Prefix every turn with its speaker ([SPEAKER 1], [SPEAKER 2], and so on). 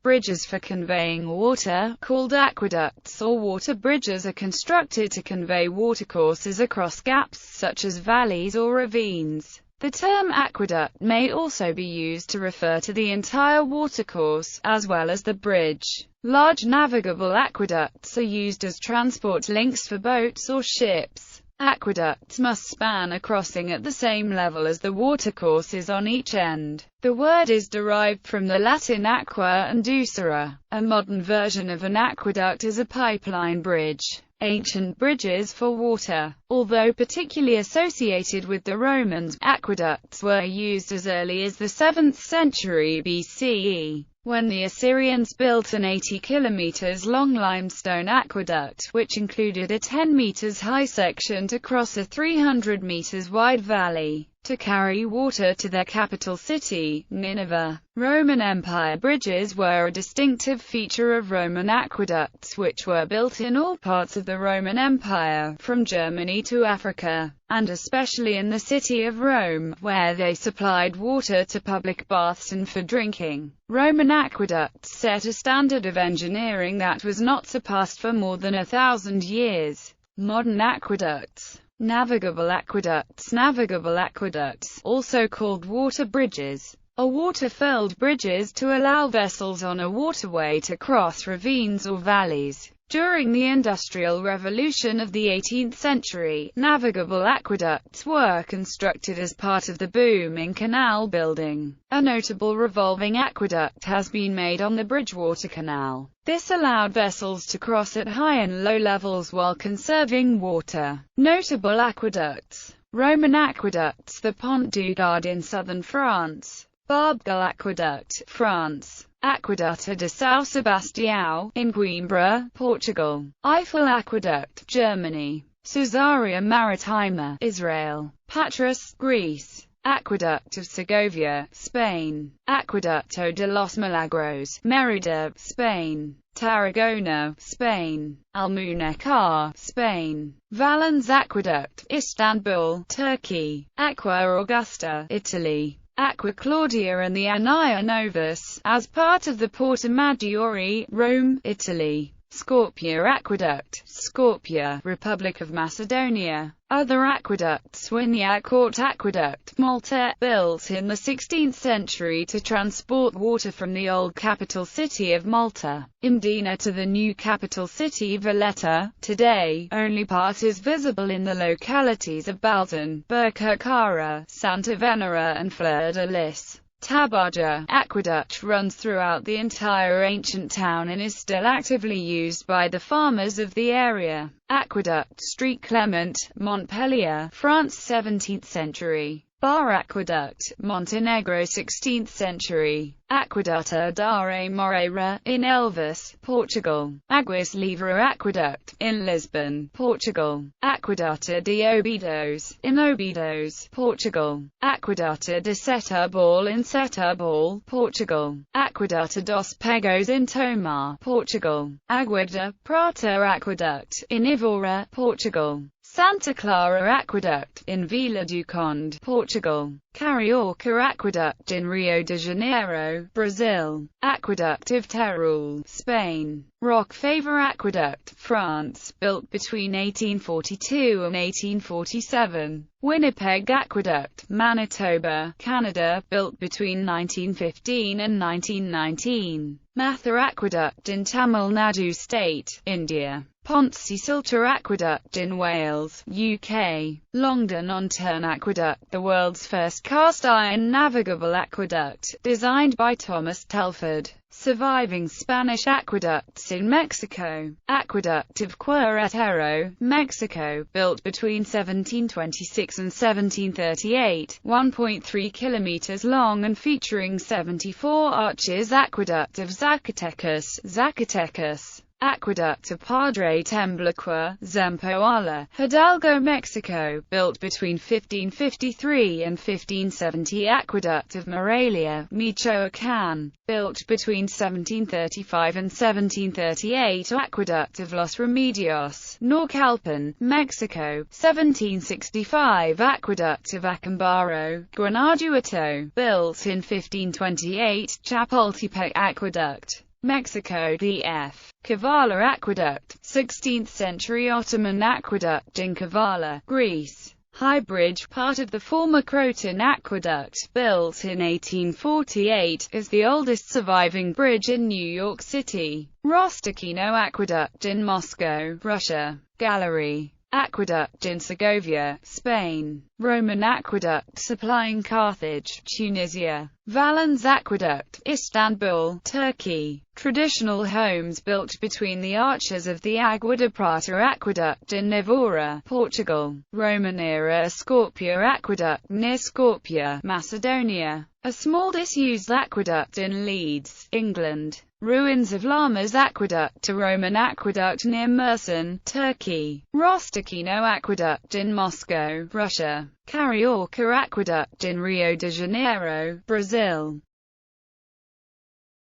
[SPEAKER 1] Bridges for conveying water, called aqueducts or water bridges, are constructed to convey watercourses across gaps such as valleys or ravines. The term aqueduct may also be used to refer to the entire watercourse, as well as the bridge. Large navigable aqueducts are used as transport links for boats or ships. Aqueducts must span a crossing at the same level as the watercourses on each end. The word is derived from the Latin aqua and ducere. A modern version of an aqueduct is a pipeline bridge. Ancient bridges for water. Although particularly associated with the Romans, aqueducts were used as early as the 7th century BCE, when the Assyrians built an 80 km long limestone aqueduct, which included a 10 meters high section to cross a 300 meters wide valley, to carry water to their capital city, Nineveh. Roman Empire bridges were a distinctive feature of Roman aqueducts, which were built in all parts of the Roman Empire, from Germany to Africa, and especially in the city of Rome, where they supplied water to public baths and for drinking. Roman aqueducts set a standard of engineering that was not surpassed for more than 1,000 years. Modern aqueducts. Navigable aqueducts. Navigable aqueducts, also called water bridges, are water-filled bridges to allow vessels on a waterway to cross ravines or valleys. During the Industrial Revolution of the 18th century, navigable aqueducts were constructed as part of the booming canal building. A notable revolving aqueduct has been made on the Bridgewater Canal. This allowed vessels to cross at high and low levels while conserving water. Notable aqueducts. Roman aqueducts. The Pont du Gard in southern France. Barbgal Aqueduct, France. Aqueduct de São Sebastião, in Coimbra, Portugal. Eiffel Aqueduct, Germany. Caesarea Maritima, Israel. Patras, Greece. Aqueduct of Segovia, Spain. Aqueducto de los Milagros, Mérida, Spain. Tarragona, Spain. Almuñécar, Spain. Valens Aqueduct, Istanbul, Turkey. Aqua Augusta, Italy. Aqua Claudia and the Anaya Novus, as part of the Porta Maggiore, Rome, Italy. Skopje Aqueduct, Skopje, Republic of Macedonia. Other aqueducts. Queretaro Aqueduct, Malta, built in the 16th century to transport water from the old capital city of Malta, Mdina, to the new capital city Valletta. Today, only part is visible in the localities of Balzan, Birkirkara, Santa Venera and Fleur de Lis. Tabaja Aqueduct runs throughout the entire ancient town and is still actively used by the farmers of the area. Aqueduct Street Clement, Montpellier, France 17th century. Bar Aqueduct, Montenegro 16th century. Aqueduta da Moreira, in Elvas, Portugal. Águas Livre Aqueduct, in Lisbon, Portugal. Aqueduta de Óbidos, in Óbidos, Portugal. Aqueduta de Setúbal in Setúbal, Portugal. Aqueduta dos Pegos in Tomar, Portugal. Água da Prata Aqueduct, in Évora, Portugal. Santa Clara Aqueduct, in Vila do Conde, Portugal. Carioca Aqueduct in Rio de Janeiro, Brazil. Aqueduct of Teruel, Spain. Rock Favor Aqueduct, France, built between 1842 and 1847. Winnipeg Aqueduct, Manitoba, Canada, built between 1915 and 1919. Matha Aqueduct in Tamil Nadu State, India. Pont-y-Salter Aqueduct in Wales, UK. Longdon-on-Tern Aqueduct, the world's first cast-iron navigable aqueduct, designed by Thomas Telford. Surviving Spanish aqueducts in Mexico. Aqueduct of Queretaro, Mexico, built between 1726 and 1738, 1.3 kilometers long and featuring 74 arches. Aqueduct of Zacatecas, Zacatecas. Aqueduct of Padre Tembleque, Zempoala, Hidalgo, Mexico, built between 1553 and 1570. Aqueduct of Morelia, Michoacán, built between 1735 and 1738. Aqueduct of Los Remedios, Naucalpan, Mexico, 1765. Aqueduct of Acambaro, Guanajuato, built in 1528. Chapultepec Aqueduct, Mexico. The F. Kavala Aqueduct, 16th century Ottoman aqueduct in Kavala, Greece. High Bridge, part of the former Croton Aqueduct, built in 1848, is the oldest surviving bridge in New York City. Rostokino Aqueduct in Moscow, Russia. Gallery Aqueduct in Segovia, Spain. Roman Aqueduct supplying Carthage, Tunisia. Valens Aqueduct, Istanbul, Turkey. Traditional homes built between the arches of the Agua de Prata Aqueduct in Nevora, Portugal. Roman-era Skopje Aqueduct near Skopje, Macedonia. A small disused aqueduct in Leeds, England. Ruins of Lamas Aqueduct, a Roman aqueduct near Mersin, Turkey. Rostokino Aqueduct in Moscow, Russia. Carioca Aqueduct in Rio de Janeiro, Brazil.